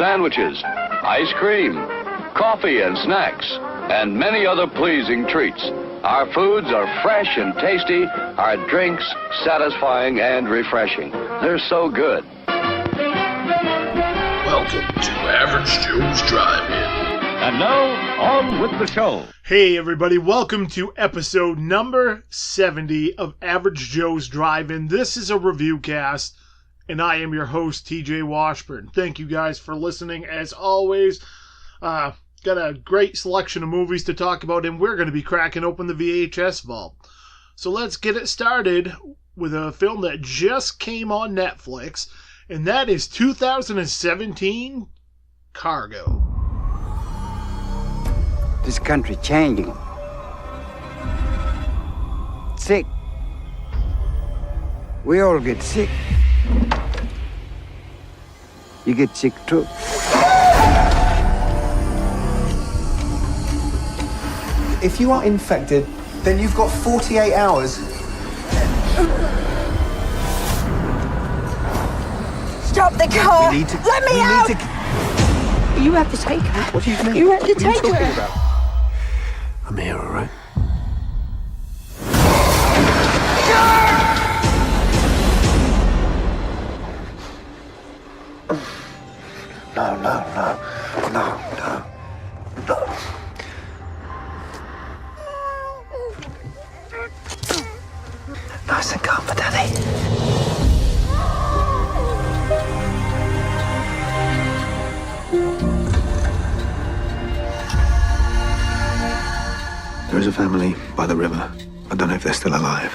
sandwiches, ice cream, coffee and snacks, and many other pleasing treats. Our foods are fresh and tasty, our drinks satisfying and refreshing. They're so good. Welcome to Average Joe's Drive-In. And now, on with the show. Hey everybody, welcome to episode number 70 of Average Joe's Drive-In. This is a review cast, and I am your host, TJ Washburn. Thank you guys for listening, as always. Got a great selection of movies to talk about, and we're going to be cracking open the VHS Vault. So let's get it started with a film that just came on Netflix, and that is 2017 Cargo. This country changing. Sick. We all get sick. You get sick too. If you are infected, then you've got 48 hours. Stop the car! Let me out! You have to take her. What do you mean? You have to What are you take talking her. about? I'm here, all right? No. Nice and calm for Daddy. There is a family by the river. I don't know if they're still alive.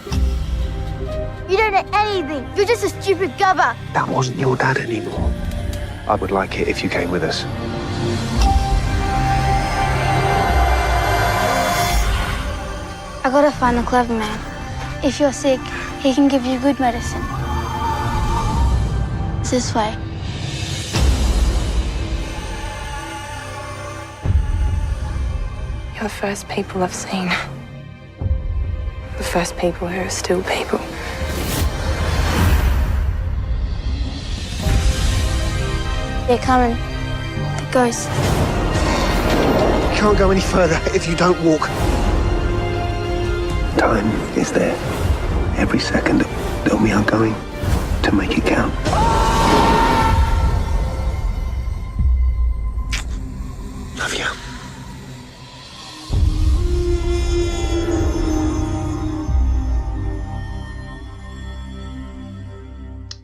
You don't know anything. You're just a stupid gubber. That wasn't your dad anymore. I would like it if you came with us. I gotta find the Kalvin man. If you're sick, he can give you good medicine. It's this way. You're the first people I've seen. The first people who are still people. They're coming. The ghosts. You can't go any further if you don't walk. Time is there. Every second that we are going to make it count. Love you.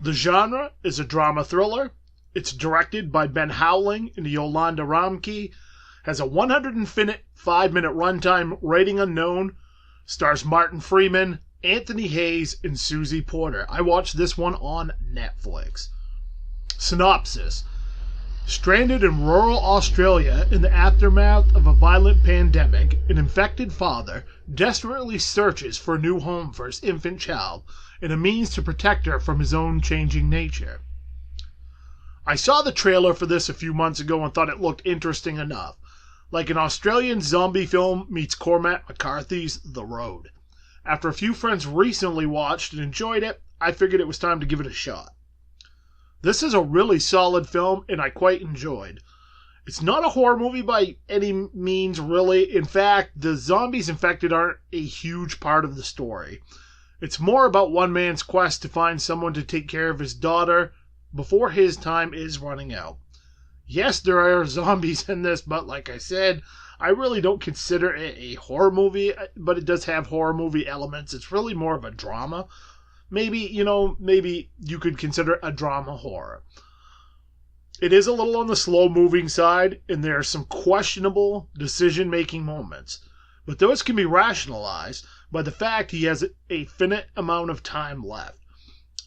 The genre is a drama thriller. It's directed by Ben Howling and Yolanda Ramke. Has a 105-minute runtime, rating unknown. Stars Martin Freeman, Anthony Hayes, and Susie Porter. I watched this one on Netflix. Synopsis. Stranded in rural Australia in the aftermath of a violent pandemic, an infected father desperately searches for a new home for his infant child and a means to protect her from his own changing nature. I saw the trailer for this a few months ago and thought it looked interesting enough. Like an Australian zombie film meets Cormac McCarthy's The Road. After a few friends recently watched and enjoyed it, I figured it was time to give it a shot. This is a really solid film, and I quite enjoyed. It's not a horror movie by any means, really. In fact, the zombies infected aren't a huge part of the story. It's more about one man's quest to find someone to take care of his daughter before his time is running out. Yes, there are zombies in this, but like I said, I really don't consider it a horror movie, but it does have horror movie elements. It's really more of a drama. Maybe you could consider it a drama horror. It is a little on the slow-moving side, and there are some questionable decision-making moments. But those can be rationalized by the fact he has a finite amount of time left.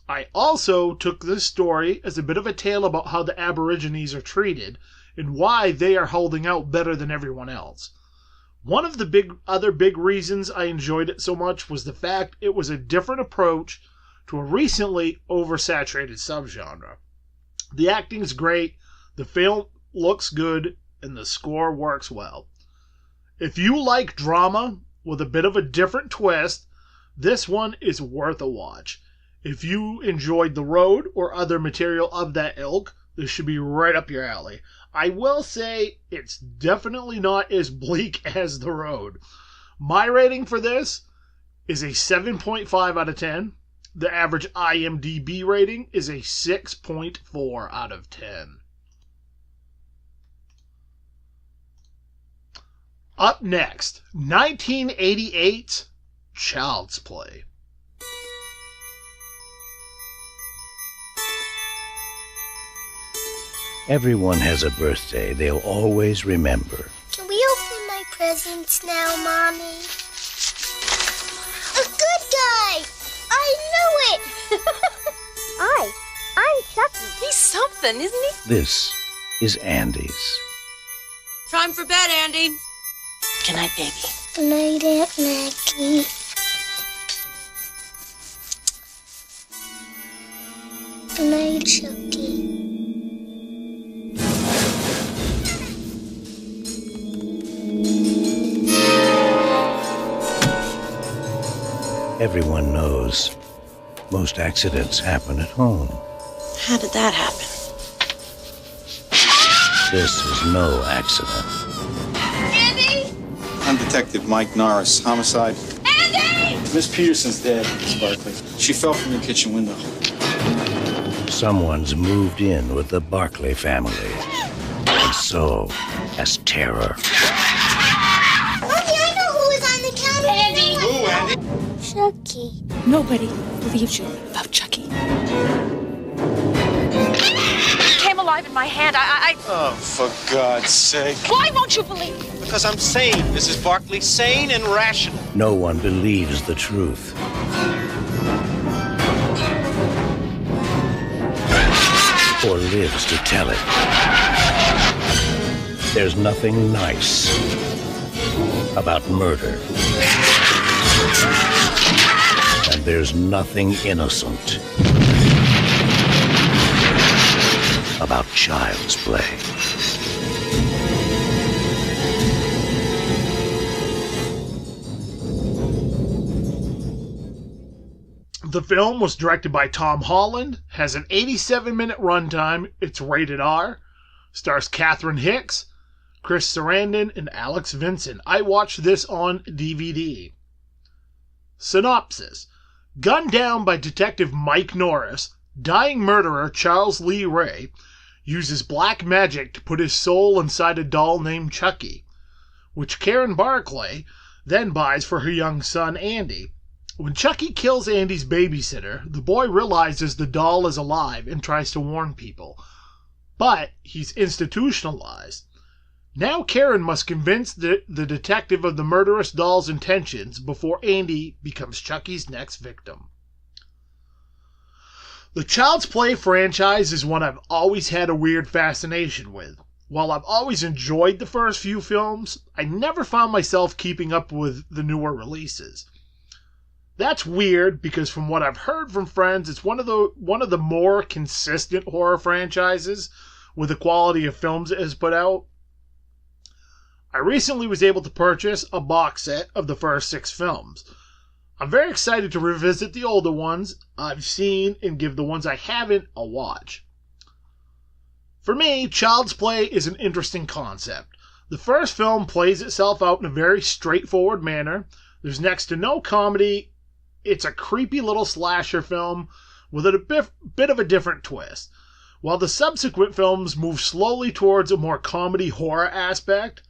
I also took this story as a bit of a tale about how the Aborigines are treated and why they are holding out better than everyone else. One of the other big reasons I enjoyed it so much was the fact it was a different approach to a recently oversaturated subgenre. The acting's great, the film looks good, and the score works well. If you like drama with a bit of a different twist, this one is worth a watch. If you enjoyed The Road or other material of that ilk, this should be right up your alley. I will say it's definitely not as bleak as The Road. My rating for this is a 7.5 out of 10. The average IMDb rating is a 6.4 out of 10. Up next, 1988's Child's Play. Everyone has a birthday they'll always remember. Can we open my presents now, Mommy? A good guy! I knew it! I'm Chucky. He's something, isn't he? This is Andy's. Time for bed, Andy. Good night, baby. Good night, Aunt Maggie. Good night, Chucky. Everyone knows most accidents happen at home. How did that happen? This is no accident. Andy! I'm Detective Mike Norris, homicide. Andy! Miss Peterson's dead, Miss Barkley. She fell from the kitchen window. Someone's moved in with the Barkley family, and so has terror. Mommy, I know who was on the counter. Andy! Who, Andy? Chucky. Nobody believes you about Chucky. He came alive in my hand. Oh, for God's sake. Why won't you believe me? Because I'm sane, Mrs. Barkley. Sane and rational. No one believes the truth. Or lives to tell it. There's nothing nice about murder. And there's nothing innocent about child's play. The film was directed by Tom Holland, has an 87-minute runtime, it's rated R, stars Catherine Hicks, Chris Sarandon, and Alex Vincent. I watched this on DVD. Synopsis. Gunned down by Detective Mike Norris, dying murderer Charles Lee Ray uses black magic to put his soul inside a doll named Chucky, which Karen Barclay then buys for her young son Andy. When Chucky kills Andy's babysitter, the boy realizes the doll is alive and tries to warn people. But he's institutionalized. Now Karen must convince the detective of the murderous doll's intentions before Andy becomes Chucky's next victim. The Child's Play franchise is one I've always had a weird fascination with. While I've always enjoyed the first few films, I never found myself keeping up with the newer releases. That's weird because from what I've heard from friends, it's one of the more consistent horror franchises with the quality of films it has put out. I recently was able to purchase a box set of the first 6 films. I'm very excited to revisit the older ones I've seen and give the ones I haven't a watch. For me, Child's Play is an interesting concept. The first film plays itself out in a very straightforward manner. There's next to no comedy. It's a creepy little slasher film with a bit of a different twist. While the subsequent films move slowly towards a more comedy horror aspect,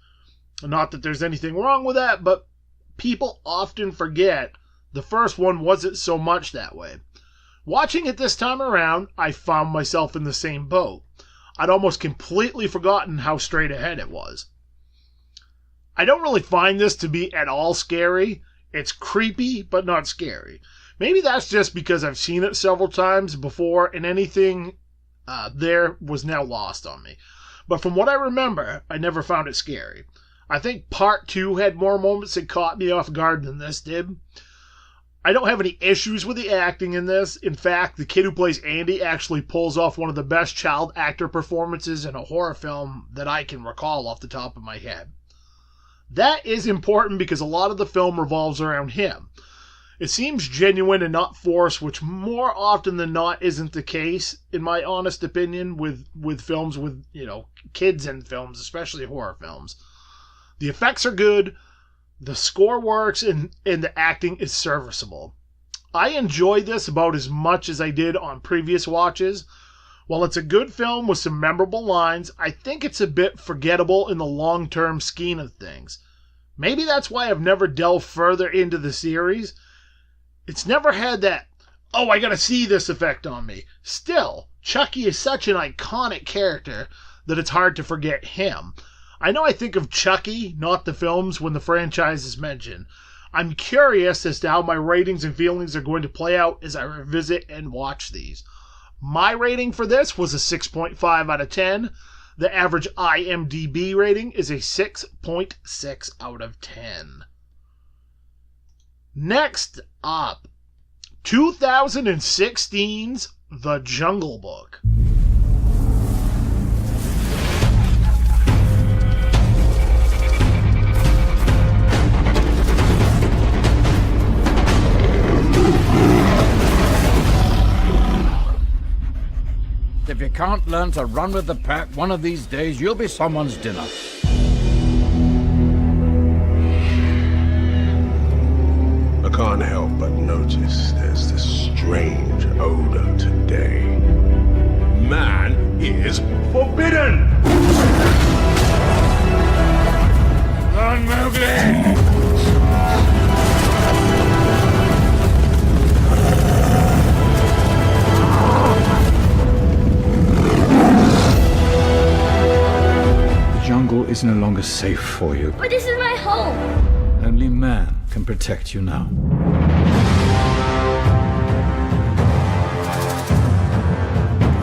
not that there's anything wrong with that, but people often forget the first one wasn't so much that way. Watching it this time around, I found myself in the same boat. I'd almost completely forgotten how straight ahead it was. I don't really find this to be at all scary. It's creepy, but not scary. Maybe that's just because I've seen it several times before and anything there was now lost on me. But from what I remember, I never found it scary. I think Part 2 had more moments that caught me off guard than this did. I don't have any issues with the acting in this. In fact, the kid who plays Andy actually pulls off one of the best child actor performances in a horror film that I can recall off the top of my head. That is important because a lot of the film revolves around him. It seems genuine and not forced, which more often than not isn't the case, in my honest opinion, with films with, kids in films, especially horror films. The effects are good, the score works, and the acting is serviceable. I enjoyed this about as much as I did on previous watches. While it's a good film with some memorable lines, I think it's a bit forgettable in the long-term scheme of things. Maybe that's why I've never delved further into the series. It's never had that, oh, I gotta see this effect on me. Still, Chucky is such an iconic character that it's hard to forget him. I know I think of Chucky, not the films, when the franchise is mentioned. I'm curious as to how my ratings and feelings are going to play out as I revisit and watch these. My rating for this was a 6.5 out of 10. The average IMDb rating is a 6.6 out of 10. Next up, 2016's The Jungle Book. If you can't learn to run with the pack, one of these days you'll be someone's dinner. I can't help but notice there's this strange odor today. Man is forbidden! Run, Mowgli! The jungle is no longer safe for you. But this is my home. Only man can protect you now.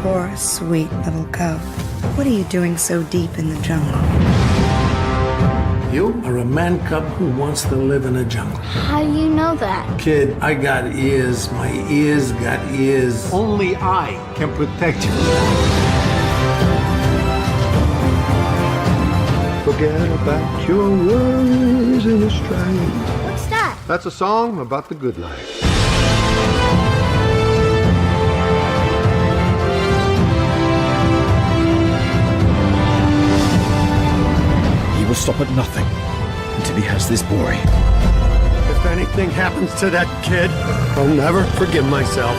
Poor, sweet little cub. What are you doing so deep in the jungle? You are a man cub who wants to live in a jungle. How do you know that? Kid, I got ears. My ears got ears. Only I can protect you. Forget about your worries and your strife. What's that? That's a song about the good life. He will stop at nothing until he has this boy. If anything happens to that kid, I'll never forgive myself.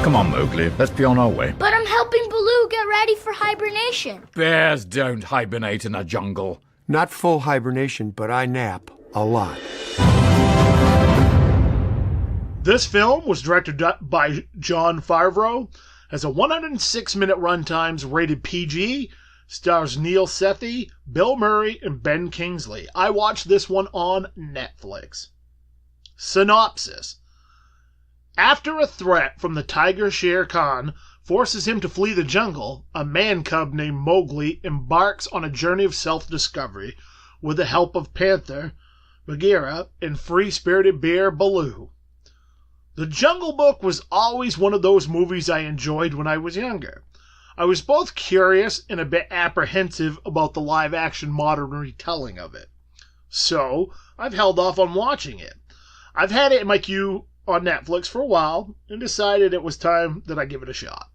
Come on, Mowgli, let's be on our way. But I'm helping Baloo get ready for hibernation. Bears don't hibernate in a jungle. Not full hibernation, but I nap a lot. This film was directed by Jon Favreau, has a 106-minute runtime, rated PG, stars Neil Sethi, Bill Murray, and Ben Kingsley. I watched this one on Netflix. Synopsis. After a threat from the tiger Shere Khan forces him to flee the jungle, a man-cub named Mowgli embarks on a journey of self-discovery with the help of Panther, Bagheera, and free-spirited bear Baloo. The Jungle Book was always one of those movies I enjoyed when I was younger. I was both curious and a bit apprehensive about the live-action modern retelling of it. So, I've held off on watching it. I've had it in my queue on Netflix for a while and decided it was time that I give it a shot.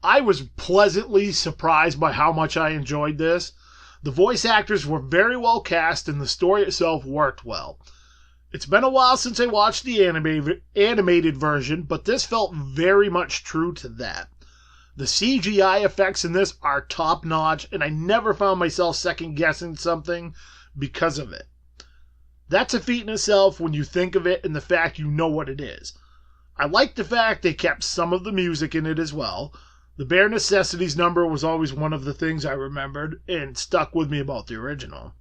I was pleasantly surprised by how much I enjoyed this. The voice actors were very well cast and the story itself worked well. It's been a while since I watched the animated version, but this felt very much true to that. The CGI effects in this are top notch, and I never found myself second guessing something because of it. That's a feat in itself when you think of it and the fact you know what it is. I like the fact they kept some of the music in it as well. The Bare Necessities number was always one of the things I remembered and stuck with me about the original.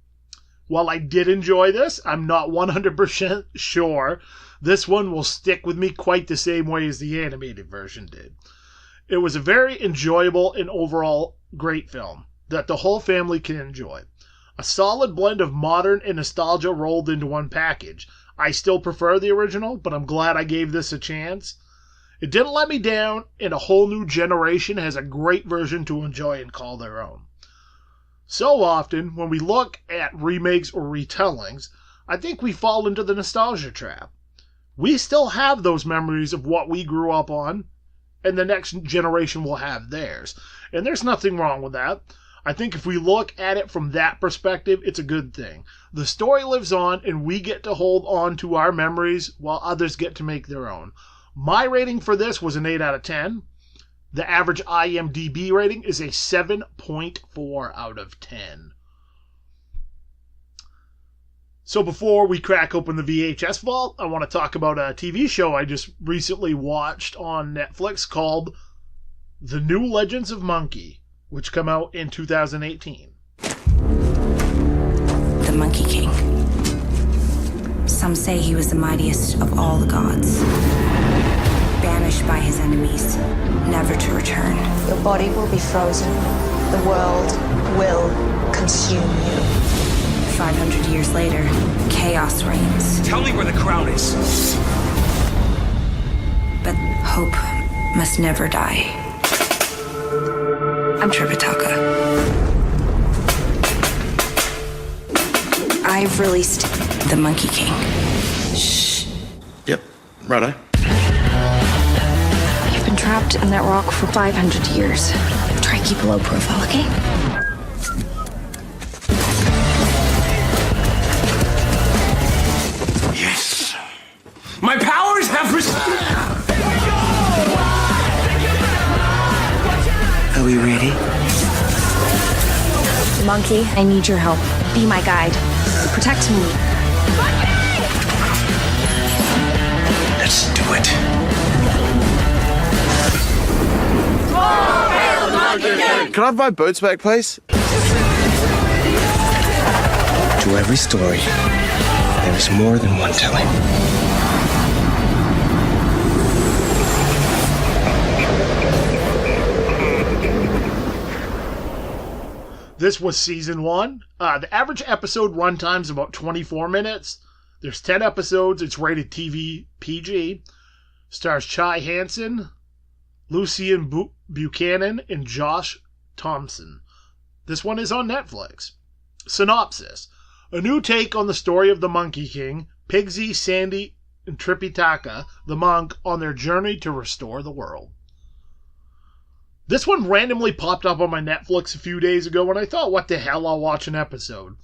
While I did enjoy this, I'm not 100% sure this one will stick with me quite the same way as the animated version did. It was a very enjoyable and overall great film that the whole family can enjoy. A solid blend of modern and nostalgia rolled into one package. I still prefer the original, but I'm glad I gave this a chance. It didn't let me down, and a whole new generation has a great version to enjoy and call their own. So often, when we look at remakes or retellings, I think we fall into the nostalgia trap. We still have those memories of what we grew up on, and the next generation will have theirs. And there's nothing wrong with that. I think if we look at it from that perspective, it's a good thing. The story lives on, and we get to hold on to our memories while others get to make their own. My rating for this was an 8 out of 10. The average IMDb rating is a 7.4 out of 10. So before we crack open the VHS Vault, I want to talk about a TV show I just recently watched on Netflix called The New Legends of Monkey, which came out in 2018. The Monkey King. Some say he was the mightiest of all the gods. Banished by his enemies, never to return. Your body will be frozen. The world will consume you. 500 years later, chaos reigns. Tell me where the crown is. But hope must never die. I'm Tripitaka. I've released the Monkey King. Shh. Yep, righto. You've been trapped in that rock for 500 years. Try to keep a low profile, okay? Yes. My powers have Are we ready? Monkey, I need your help. Be my guide. Protect me. Let's do it. Can I have my boats back, please? To every story, there is more than one telling. This was season 1. The average episode runtime is about 24 minutes. There's 10 episodes. It's rated TV PG. Stars Chai Hansen, Lucien Buchanan, and Josh Thompson. This one is on Netflix. Synopsis. A new take on the story of the Monkey King, Pigsy, Sandy, and Tripitaka, the monk, on their journey to restore the world. This one randomly popped up on my Netflix a few days ago, and I thought, what the hell, I'll watch an episode.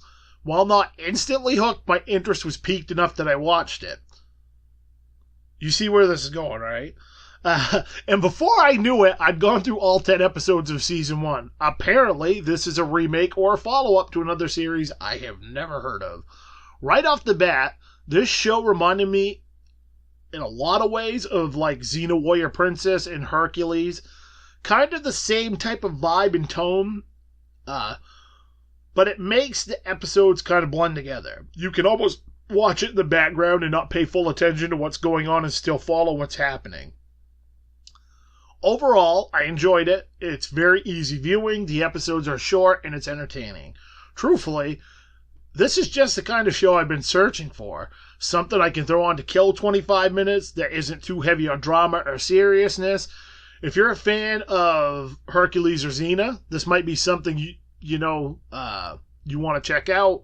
While not instantly hooked, my interest was piqued enough that I watched it. You see where this is going, right? And before I knew it, I'd gone through all 10 episodes of season 1. Apparently, this is a remake or a follow-up to another series I have never heard of. Right off the bat, this show reminded me in a lot of ways of like Xena Warrior Princess and Hercules. Kind of the same type of vibe and tone, but it makes the episodes kind of blend together. You can almost watch it in the background and not pay full attention to what's going on and still follow what's happening. Overall, I enjoyed it. It's very easy viewing, the episodes are short, and it's entertaining. Truthfully, this is just the kind of show I've been searching for. Something I can throw on to kill 25 minutes that isn't too heavy on drama or seriousness. If you're a fan of Hercules or Xena, this might be something you want to check out.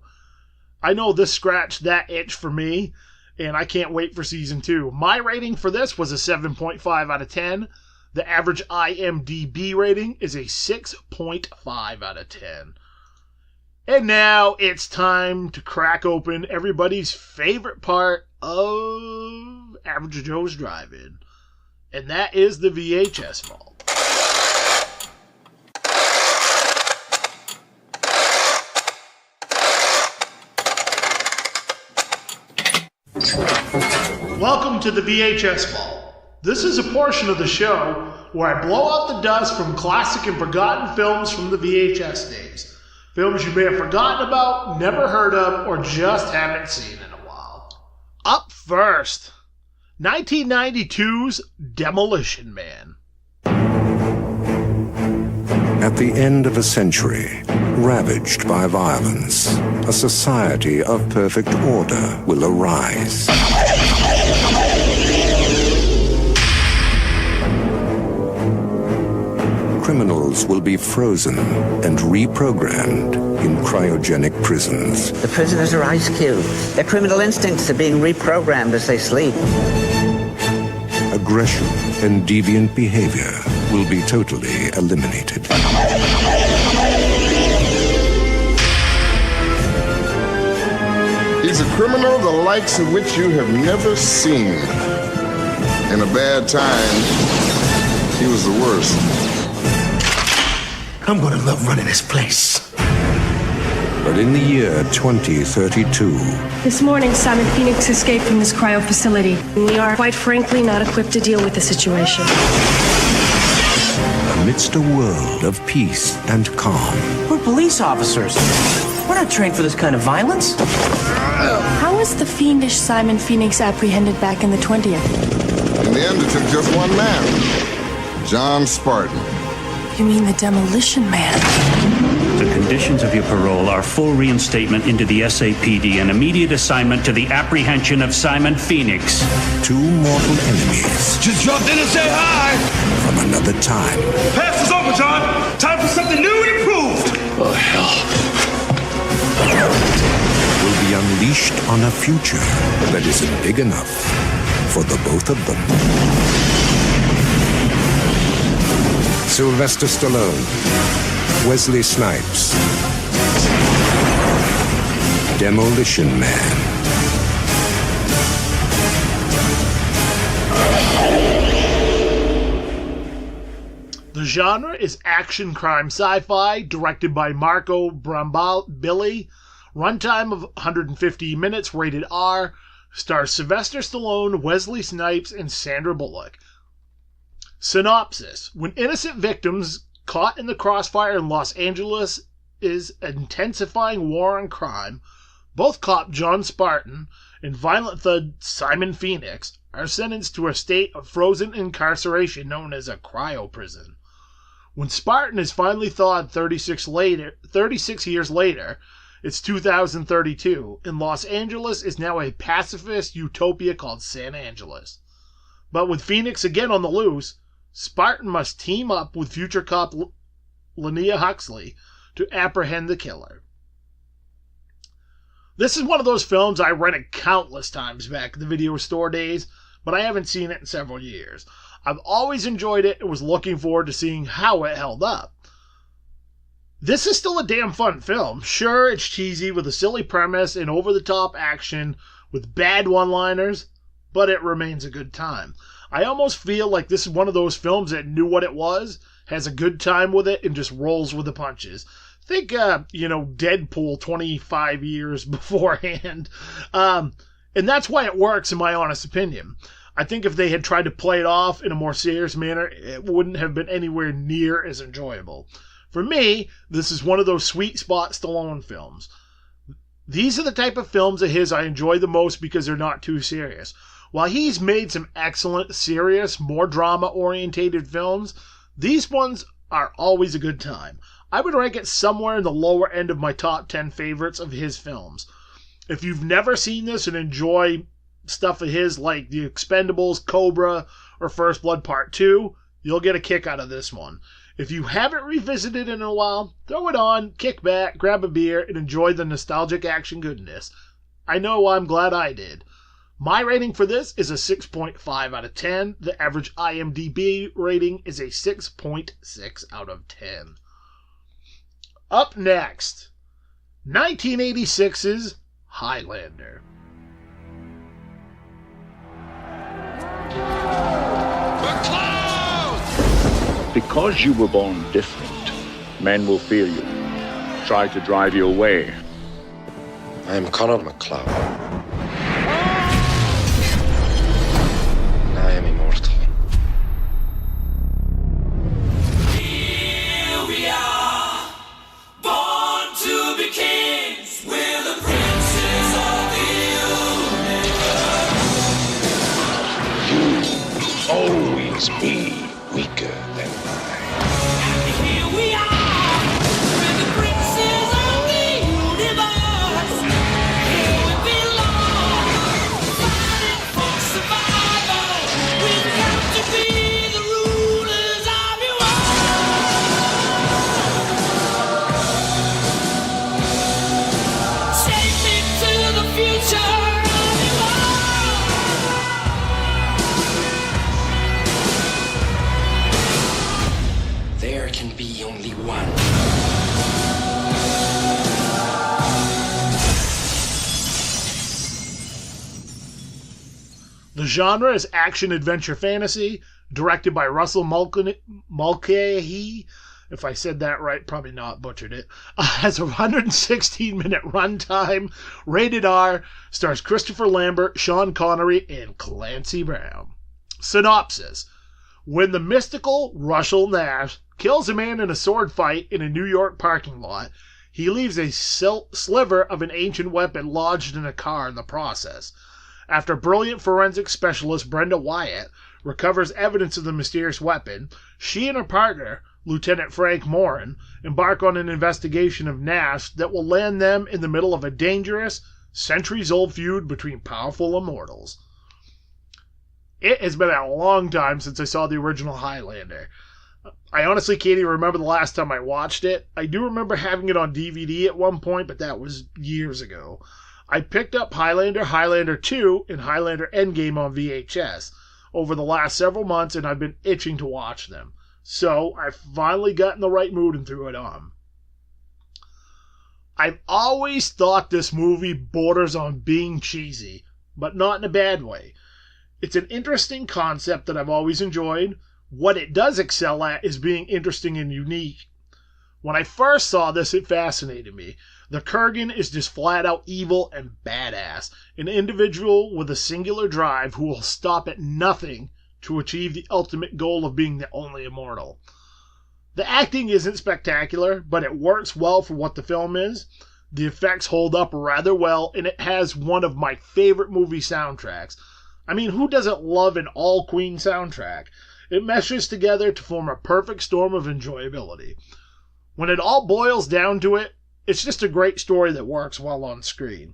I know this scratched that itch for me, and I can't wait for season 2. My rating for this was a 7.5 out of 10. The average IMDb rating is a 6.5 out of 10. And now it's time to crack open everybody's favorite part of Average Joe's Drive-In. And that is the VHS Vault. Welcome to the VHS Vault. This is a portion of the show where I blow out the dust from classic and forgotten films from the VHS days. Films you may have forgotten about, never heard of, or just haven't seen in a while. Up first, 1992's Demolition Man. At the end of a century, ravaged by violence, a society of perfect order will arise. Criminals will be frozen and reprogrammed in cryogenic prisons. The prisoners are ice cubes. Their criminal instincts are being reprogrammed as they sleep. Aggression and deviant behavior will be totally eliminated. He's a criminal the likes of which you have never seen. In a bad time, he was the worst. I'm gonna love running this place. But in the year 2032... This morning, Simon Phoenix escaped from this cryo facility. We are, quite frankly, not equipped to deal with the situation. Amidst a world of peace and calm... We're police officers. We're not trained for this kind of violence. How was the fiendish Simon Phoenix apprehended back in the 20th? In the end, it took just one man, John Spartan. You mean the Demolition Man? The conditions of your parole are full reinstatement into the SAPD and immediate assignment to the apprehension of Simon Phoenix. Two mortal enemies. Just dropped in to say hi. From another time. Pass is over, John. Time for something new and improved. Oh, hell. Will be unleashed on a future that isn't big enough for the both of them. Sylvester Stallone, Wesley Snipes, Demolition Man. The genre is action crime sci-fi, directed by Marco Brambilla. Runtime of 150 minutes, rated R. Stars Sylvester Stallone, Wesley Snipes, and Sandra Bullock. Synopsis. When innocent victims caught in the crossfire in Los Angeles is intensifying war on crime, both cop John Spartan and violent thug Simon Phoenix are sentenced to a state of frozen incarceration known as a cryo prison. When Spartan is finally thawed 36 years later, it's 2032, and Los Angeles is now a pacifist utopia called San Angeles. But with Phoenix again on the loose, Spartan must team up with future cop Linnea Huxley to apprehend the killer. This is one of those films I rented countless times back in the video store days, but I haven't seen it in several years. I've always enjoyed it and was looking forward to seeing how it held up. This is still a damn fun film. Sure, it's cheesy with a silly premise and over-the-top action with bad one-liners, but it remains a good time. I almost feel like this is one of those films that knew what it was, has a good time with it, and just rolls with the punches. Think, Deadpool 25 years beforehand. And that's why it works, in my honest opinion. I think if they had tried to play it off in a more serious manner, it wouldn't have been anywhere near as enjoyable. For me, this is one of those sweet spot Stallone films. These are the type of films of his I enjoy the most because they're not too serious. While he's made some excellent, serious, more drama-orientated films, these ones are always a good time. I would rank it somewhere in the lower end of my top 10 favorites of his films. If you've never seen this and enjoy stuff of his like The Expendables, Cobra, or First Blood Part 2, you'll get a kick out of this one. If you haven't revisited it in a while, throw it on, kick back, grab a beer, and enjoy the nostalgic action goodness. I know I'm glad I did. My rating for this is a 6.5 out of 10. The average IMDb rating is a 6.6 out of 10. Up next, 1986's Highlander. Because you were born different, men will fear you, try to drive you away. I am Conor McLeod. I am immortal. Here we are, born to be kings. We're the princes of the universe. You always be weaker than I. Here we are, we're the princes The genre is action-adventure fantasy, directed by Russell Mulcahy. If I said that right, probably not, butchered it. Has a 116-minute runtime, rated R, stars Christopher Lambert, Sean Connery, and Clancy Brown. Synopsis. When the mystical Russell Nash kills a man in a sword fight in a New York parking lot, he leaves a sliver of an ancient weapon lodged in a car in the process. After brilliant forensic specialist Brenda Wyatt recovers evidence of the mysterious weapon, she and her partner, Lieutenant Frank Morin, embark on an investigation of Nash that will land them in the middle of a dangerous, centuries-old feud between powerful immortals. It has been a long time since I saw the original Highlander. I honestly can't even remember the last time I watched it. I do remember having it on DVD at one point, but that was years ago. I picked up Highlander, Highlander 2, and Highlander Endgame on VHS over the last several months, and I've been itching to watch them. So I finally got in the right mood and threw it on. I've always thought this movie borders on being cheesy, but not in a bad way. It's an interesting concept that I've always enjoyed. What it does excel at is being interesting and unique. When I first saw this, it fascinated me. The Kurgan is just flat out evil and badass, an individual with a singular drive who will stop at nothing to achieve the ultimate goal of being the only immortal. The acting isn't spectacular, but it works well for what the film is. The effects hold up rather well, and it has one of my favorite movie soundtracks. I mean, who doesn't love an all-Queen soundtrack? It meshes together to form a perfect storm of enjoyability. When it all boils down to it, it's just a great story that works well on screen.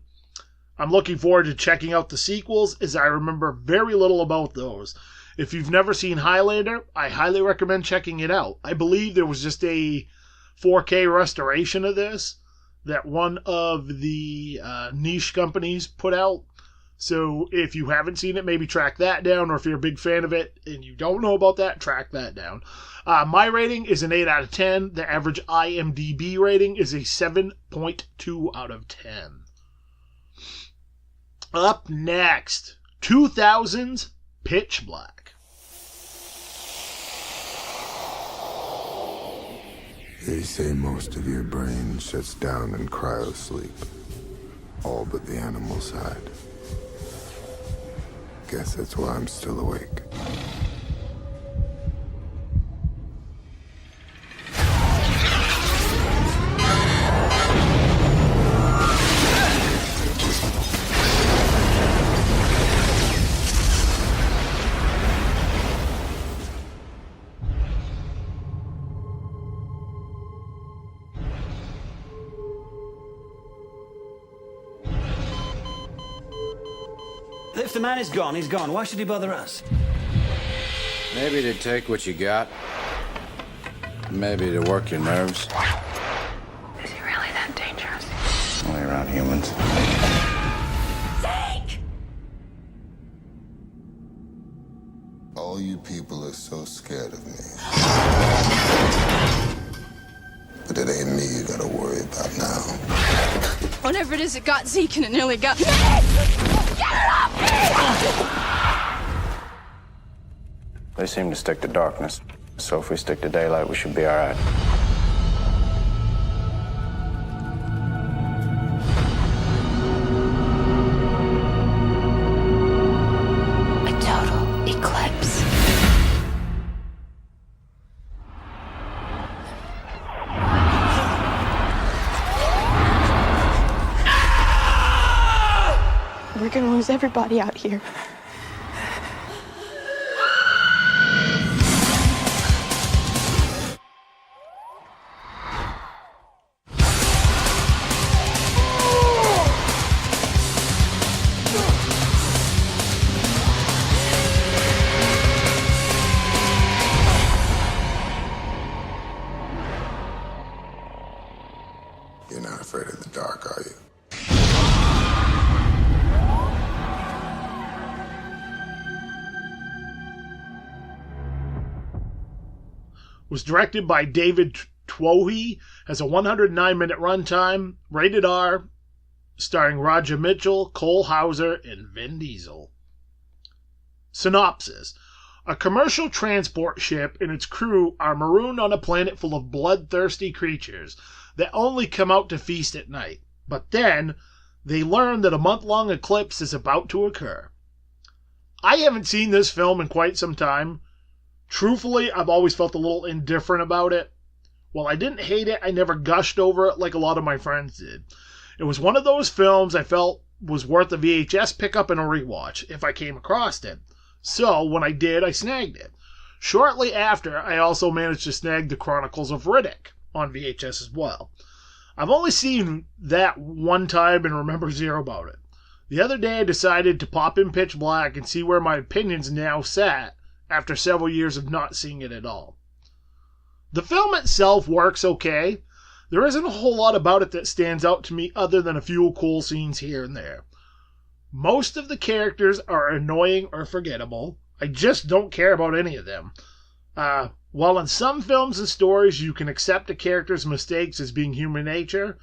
I'm looking forward to checking out the sequels, as I remember very little about those. If you've never seen Highlander, I highly recommend checking it out. I believe there was just a 4K restoration of this that one of the niche companies put out. So if you haven't seen it, maybe track that down, or if you're a big fan of it and you don't know about that, track that down. My rating is an 8 out of 10. The average IMDb rating is a 7.2 out of 10. Up next, 2000's Pitch Black. They say most of your brain shuts down in cryosleep, all but the animal side. Guess that's why I'm still awake. If the man is gone, he's gone. Why should he bother us? Maybe to take what you got. Maybe to work your nerves. Is he really that dangerous? Only around humans. Zeke! All you people are so scared of me. But it ain't me you gotta worry about now. Whatever it is, it got Zeke and it nearly got me. They seem to stick to darkness, so if we stick to daylight, we should be all right. A total eclipse. We're gonna lose everybody out here. You're not afraid of the dark, are you? Was directed by David Twohy, has a 109-minute runtime, rated R, starring Roger Mitchell, Cole Hauser, and Vin Diesel. Synopsis. A commercial transport ship and its crew are marooned on a planet full of bloodthirsty creatures that only come out to feast at night. But then, they learn that a month-long eclipse is about to occur. I haven't seen this film in quite some time. Truthfully, I've always felt a little indifferent about it. While I didn't hate it, I never gushed over it like a lot of my friends did. It was one of those films I felt was worth a VHS pickup and a rewatch if I came across it. So, when I did, I snagged it. Shortly after, I also managed to snag The Chronicles of Riddick on VHS as well. I've only seen that one time and remember zero about it. The other day I decided to pop in Pitch Black and see where my opinions now sat after several years of not seeing it at all. The film itself works okay. There isn't a whole lot about it that stands out to me other than a few cool scenes here and there. Most of the characters are annoying or forgettable. I just don't care about any of them. While in some films and stories you can accept a character's mistakes as being human nature,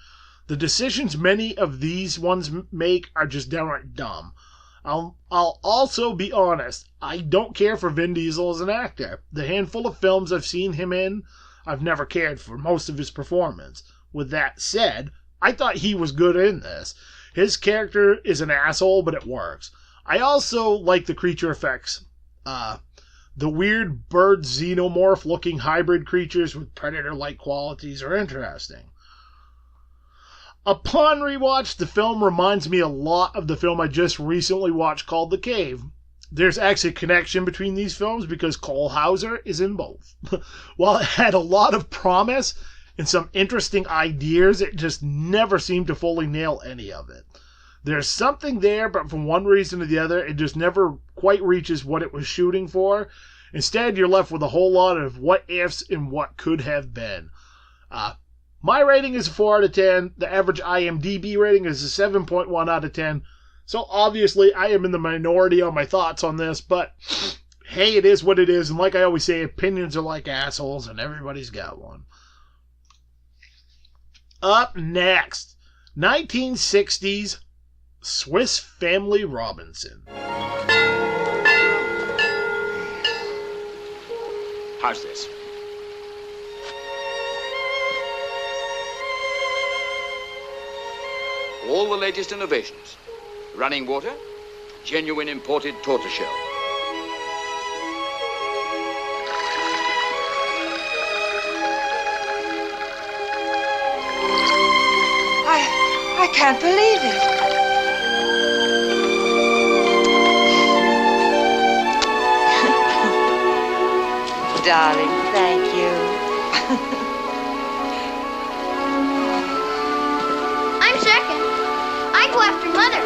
the decisions many of these ones make are just downright dumb. I'll also be honest, I don't care for Vin Diesel as an actor. The handful of films I've seen him in, I've never cared for most of his performance. With that said, I thought he was good in this. His character is an asshole, but it works. I also like the creature effects. The weird bird xenomorph-looking hybrid creatures with predator-like qualities are interesting. Upon rewatch, the film reminds me a lot of the film I just recently watched called The Cave. There's actually a connection between these films because Cole Hauser is in both. While it had a lot of promise and some interesting ideas, it just never seemed to fully nail any of it. There's something there, but for one reason or the other, it just never quite reaches what it was shooting for. Instead, you're left with a whole lot of what ifs and what could have been. My rating is a 4 out of 10. The average IMDb rating is a 7.1 out of 10. So obviously, I am in the minority on my thoughts on this, but hey, it is what it is. And like I always say, opinions are like assholes, and everybody's got one. Up next, 1960s Swiss Family Robinson. How's this? All the latest innovations. Running water, genuine imported tortoiseshell. I can't believe it. Darling, thank you. I'm second. I go after Mother.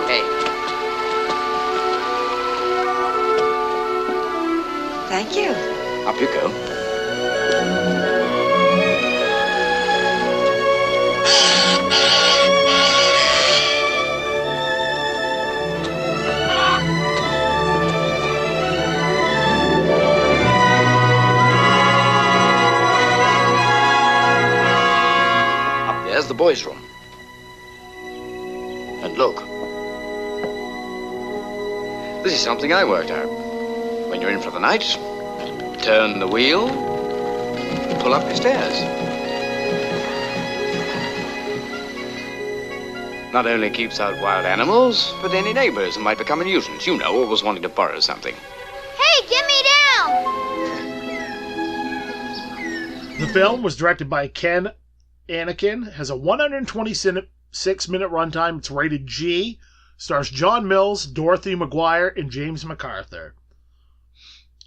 Hey. Thank you. Up you go. There's the boys' room. And look. This is something I worked out. When you're in for the night, turn the wheel, pull up the stairs. Not only keeps out wild animals, but any neighbors who might become a nuisance. You know, always wanting to borrow something. Hey, get me down! The film was directed by Ken Anakin, has a 126-minute runtime. It's rated G. Stars John Mills, Dorothy McGuire, and James MacArthur.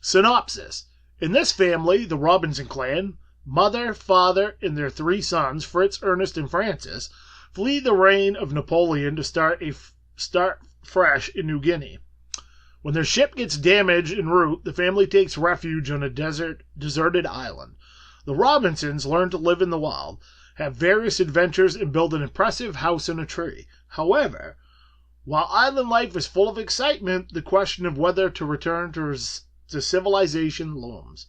Synopsis. In this family, the Robinson clan, mother, father, and their 3 sons, Fritz, Ernest, and Francis, flee the reign of Napoleon to start fresh in New Guinea. When their ship gets damaged en route, the family takes refuge on a deserted island. The Robinsons learn to live in the wild, have various adventures, and build an impressive house in a tree. However, while island life is full of excitement, the question of whether to return to civilization looms.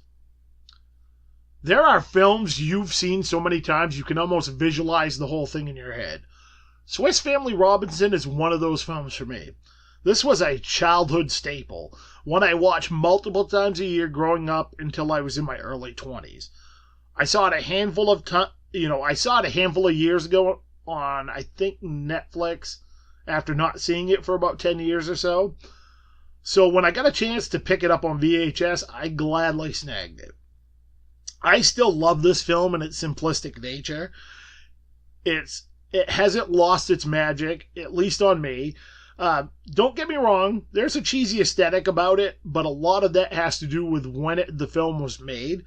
There are films you've seen so many times you can almost visualize the whole thing in your head. Swiss Family Robinson is one of those films for me. This was a childhood staple, one I watched multiple times a year growing up until I was in my early 20s. I saw it a handful of years ago on, I think, Netflix, after not seeing it for about 10 years or so. So when I got a chance to pick it up on VHS, I gladly snagged it. I still love this film in its simplistic nature. It hasn't lost its magic, at least on me. Don't get me wrong, there's a cheesy aesthetic about it, but a lot of that has to do with when the film was made.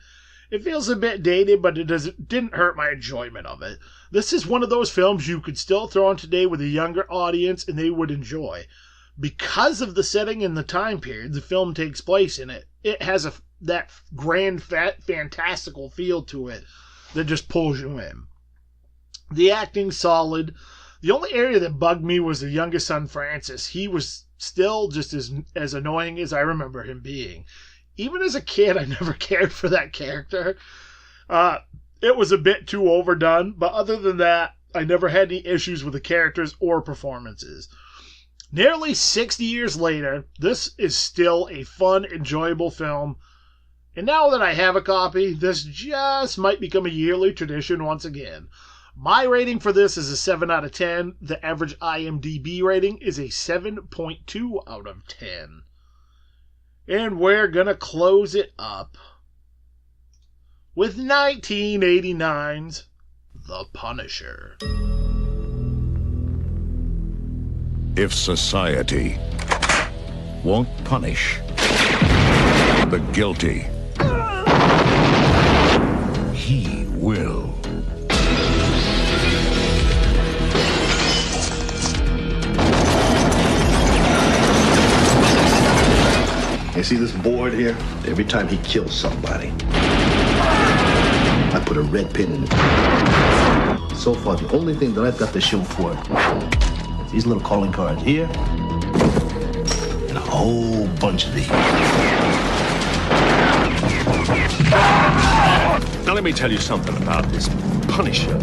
It feels a bit dated, but it didn't hurt my enjoyment of it. This is one of those films you could still throw on today with a younger audience and they would enjoy. Because of the setting and the time period the film takes place in, it has that grand, fantastical feel to it that just pulls you in. The acting's solid. The only area that bugged me was the youngest son, Francis. He was still just as annoying as I remember him being. Even as a kid, I never cared for that character. It was a bit too overdone, but other than that, I never had any issues with the characters or performances. Nearly 60 years later, this is still a fun, enjoyable film. And now that I have a copy, this just might become a yearly tradition once again. My rating for this is a 7 out of 10. The average IMDb rating is a 7.2 out of 10. And we're going to close it up with 1989's The Punisher. If society won't punish the guilty, he will. You see this board here? Every time he kills somebody, I put a red pin in it. So far, the only thing that I've got to show for it is these little calling cards here and a whole bunch of these. Now let me tell you something about this Punisher.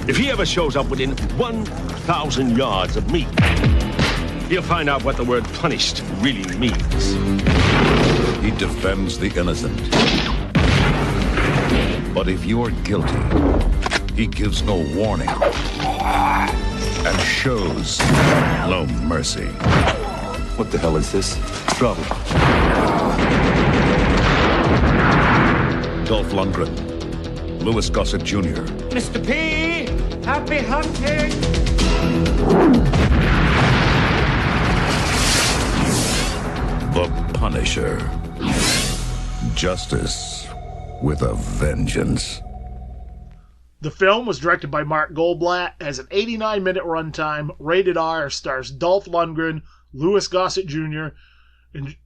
If he ever shows up within 1,000 yards of me, you'll find out what the word punished really means. He defends the innocent. But if you're guilty, he gives no warning and shows no mercy. What the hell is this? Trouble. Dolph Lundgren, Louis Gossett Jr. Mr. P, happy hunting! The Punisher. Justice with a vengeance. The film was directed by Mark Goldblatt, has an 89-minute runtime, rated R, stars Dolph Lundgren, Louis Gossett Jr., and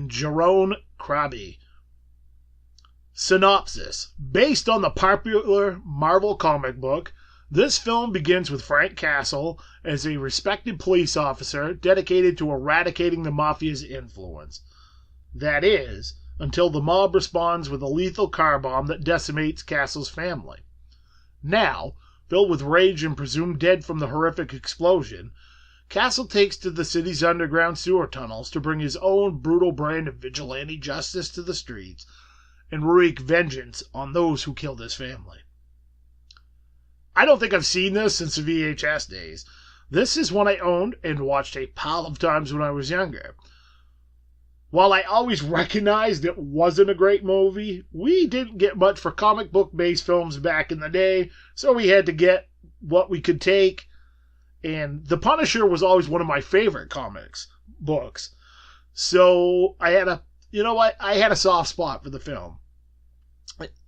Jerome Krabi. Synopsis. Based on the popular Marvel comic book, this film begins with Frank Castle as a respected police officer dedicated to eradicating the Mafia's influence. That is, until the mob responds with a lethal car bomb that decimates Castle's family. Now, filled with rage and presumed dead from the horrific explosion, Castle takes to the city's underground sewer tunnels to bring his own brutal brand of vigilante justice to the streets and wreak vengeance on those who killed his family. I don't think I've seen this since the VHS days. This is one I owned and watched a pile of times when I was younger. While I always recognized it wasn't a great movie, we didn't get much for comic book-based films back in the day, so we had to get what we could take. And The Punisher was always one of my favorite comics books. So I had a soft spot for the film.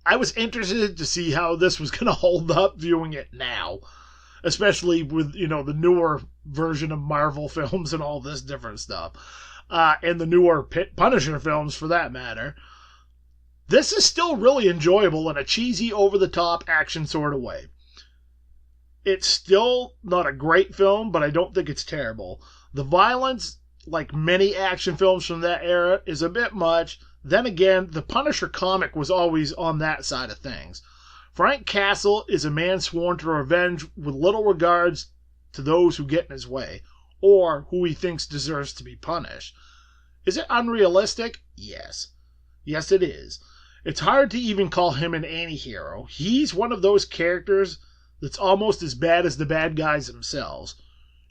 I was interested to see how this was going to hold up viewing it now, especially with, the newer version of Marvel films and all this different stuff. And the newer Punisher films, for that matter. This is still really enjoyable in a cheesy, over-the-top action sort of way. It's still not a great film, but I don't think it's terrible. The violence, like many action films from that era, is a bit much. Then again, the Punisher comic was always on that side of things. Frank Castle is a man sworn to revenge with little regards to those who get in his way, or who he thinks deserves to be punished. Is it unrealistic? Yes. Yes, it is. It's hard to even call him an anti-hero. He's one of those characters that's almost as bad as the bad guys themselves.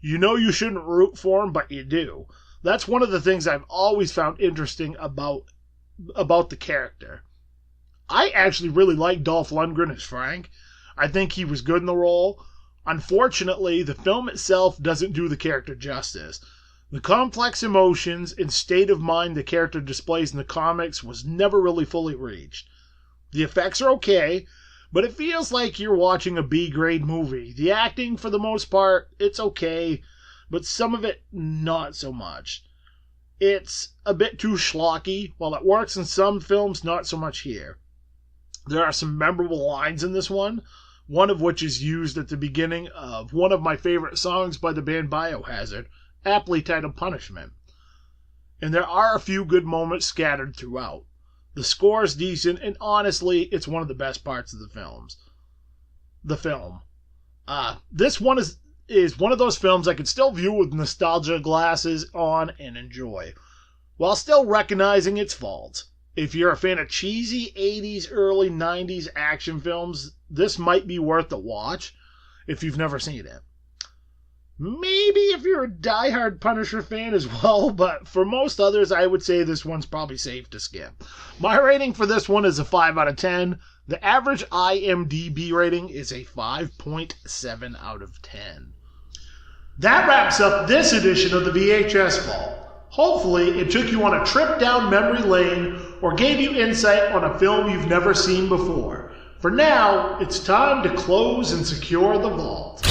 You know you shouldn't root for him, but you do. That's one of the things I've always found interesting about the character. I actually really like Dolph Lundgren as Frank. I think he was good in the role. Unfortunately, the film itself doesn't do the character justice. The complex emotions and state of mind the character displays in the comics was never really fully reached. The effects are okay, but it feels like you're watching a B-grade movie. The acting, for the most part, it's okay, but some of it, not so much. It's a bit too schlocky. While it works in some films, not so much here. There are some memorable lines in this one of which is used at the beginning of one of my favorite songs by the band Biohazard, aptly titled Punishment. And there are a few good moments scattered throughout. The score is decent, and honestly, it's one of the best parts of the film. This one is one of those films I could still view with nostalgia glasses on and enjoy, while still recognizing its faults. If you're a fan of cheesy 80s, early 90s action films, this might be worth a watch if you've never seen it. Maybe if you're a diehard Punisher fan as well, but for most others, I would say this one's probably safe to skip. My rating for this one is a 5 out of 10. The average IMDb rating is a 5.7 out of 10. That wraps up this edition of the VHS Vault. Hopefully, it took you on a trip down memory lane or gave you insight on a film you've never seen before. For now, it's time to close and secure the vault.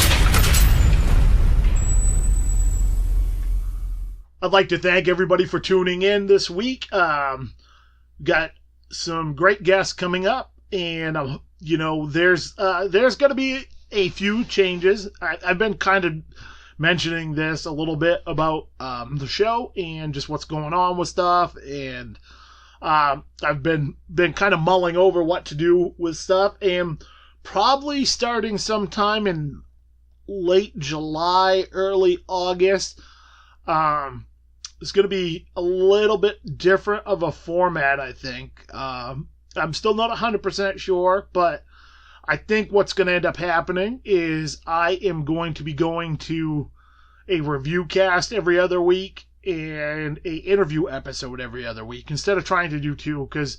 I'd like to thank everybody for tuning in this week. Got some great guests coming up, and there's going to be a few changes. I've been kind of mentioning this a little bit about the show and just what's going on with stuff, and I've been kind of mulling over what to do with stuff, and probably starting sometime in late July, early August. It's going to be a little bit different of a format, I think. I'm still not 100% sure, but I think what's going to end up happening is I am going to be going to a review cast every other week and a interview episode every other week instead of trying to do two, because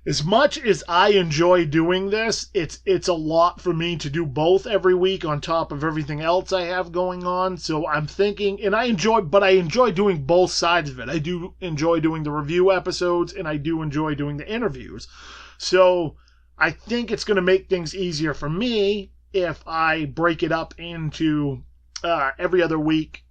as much as I enjoy doing this, it's a lot for me to do both every week on top of everything else I have going on. So I'm thinking, and I enjoy doing both sides of it. I do enjoy doing the review episodes, and I do enjoy doing the interviews. So I think it's going to make things easier for me if I break it up into every other week,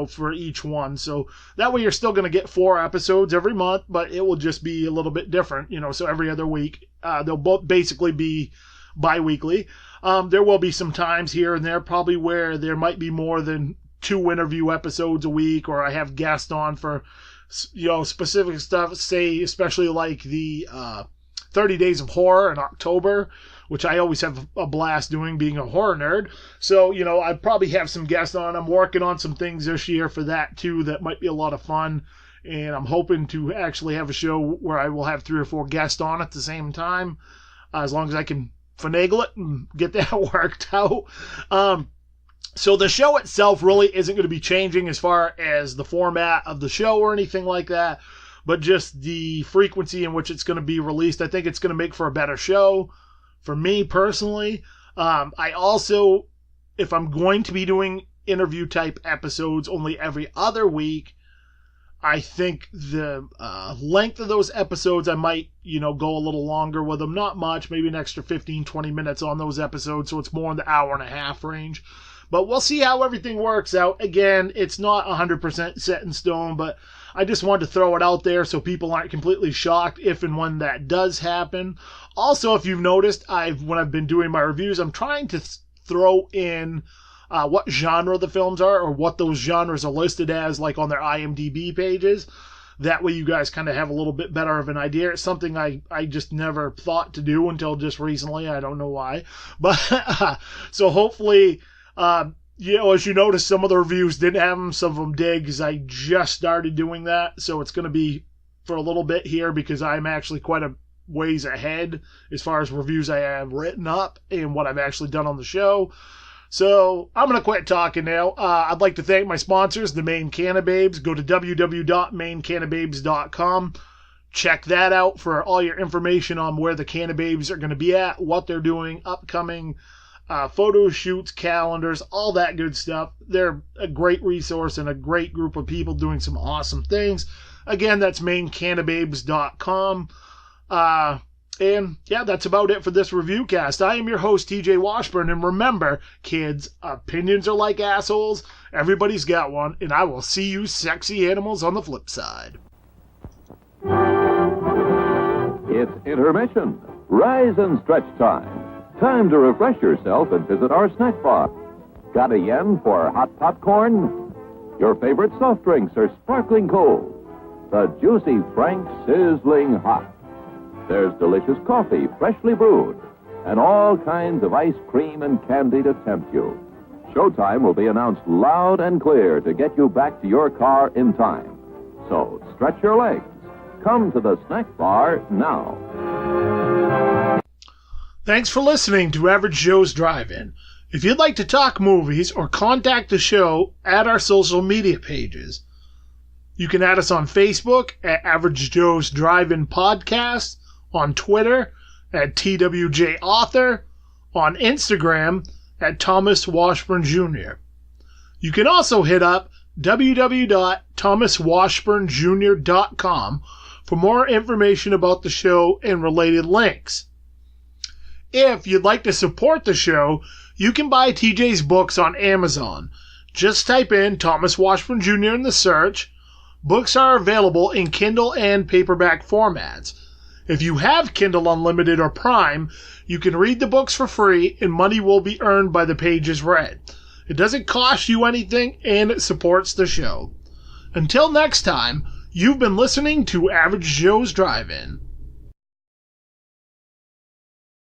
for each one. So that way you're still going to get 4 episodes every month, but it will just be a little bit different, so every other week. They'll both basically be bi-weekly. There will be some times here and there probably where there might be more than 2 interview episodes a week, or I have guests on for, specific stuff, say, especially like the 30 Days of Horror in October, which I always have a blast doing, being a horror nerd. So, I probably have some guests on. I'm working on some things this year for that, too, that might be a lot of fun. And I'm hoping to actually have a show where I will have 3 or 4 guests on at the same time, as long as I can finagle it and get that worked out. So the show itself really isn't going to be changing as far as the format of the show or anything like that, but just the frequency in which it's going to be released. I think it's going to make for a better show. For me personally, I also, if I'm going to be doing interview type episodes only every other week, I think the length of those episodes, I might, go a little longer with them. Not much, maybe an extra 15, 20 minutes on those episodes, so it's more in the hour and a half range. But we'll see how everything works out. Again, it's not 100% set in stone, but I just wanted to throw it out there so people aren't completely shocked if and when that does happen. Also, if you've noticed, when I've been doing my reviews, I'm trying to throw in what genre the films are, or what those genres are listed as, like on their IMDb pages. That way you guys kind of have a little bit better of an idea. It's something I just never thought to do until just recently. I don't know why. But so hopefully, as you notice, some of the reviews didn't have them. Some of them did because I just started doing that. So it's going to be for a little bit here because I'm actually quite a ways ahead as far as reviews I have written up and what I've actually done on the show. So I'm going to quit talking now. I'd like to thank my sponsors, the Maine Cannababes. Go to www.mainecannababes.com. Check that out for all your information on where the Cannababes are going to be at, what they're doing, upcoming photo shoots, calendars, all that good stuff. They're a great resource and a great group of people doing some awesome things. Again, that's mainecannababes.com. And yeah, that's about it for this review cast. I am your host, TJ Washburn, and remember, kids, opinions are like assholes. Everybody's got one, and I will see you sexy animals on the flip side. It's intermission. Rise and stretch time. Time to refresh yourself and visit our snack bar. Got a yen for hot popcorn? Your favorite soft drinks are sparkling cold. The juicy Frank sizzling hot. There's delicious coffee, freshly brewed, and all kinds of ice cream and candy to tempt you. Showtime will be announced loud and clear to get you back to your car in time. So stretch your legs. Come to the snack bar now. Thanks for listening to Average Joe's Drive-In. If you'd like to talk movies or contact the show, add our social media pages. You can add us on Facebook at Average Joe's Drive-In Podcast, on Twitter at TWJAuthor, on Instagram at Thomas Washburn Jr. You can also hit up www.thomaswashburnjr.com for more information about the show and related links. If you'd like to support the show, you can buy TJ's books on Amazon. Just type in Thomas Washburn Jr. in the search. Books are available in Kindle and paperback formats. If you have Kindle Unlimited or Prime, you can read the books for free and money will be earned by the pages read. It doesn't cost you anything and it supports the show. Until next time, you've been listening to Average Joe's Drive-In.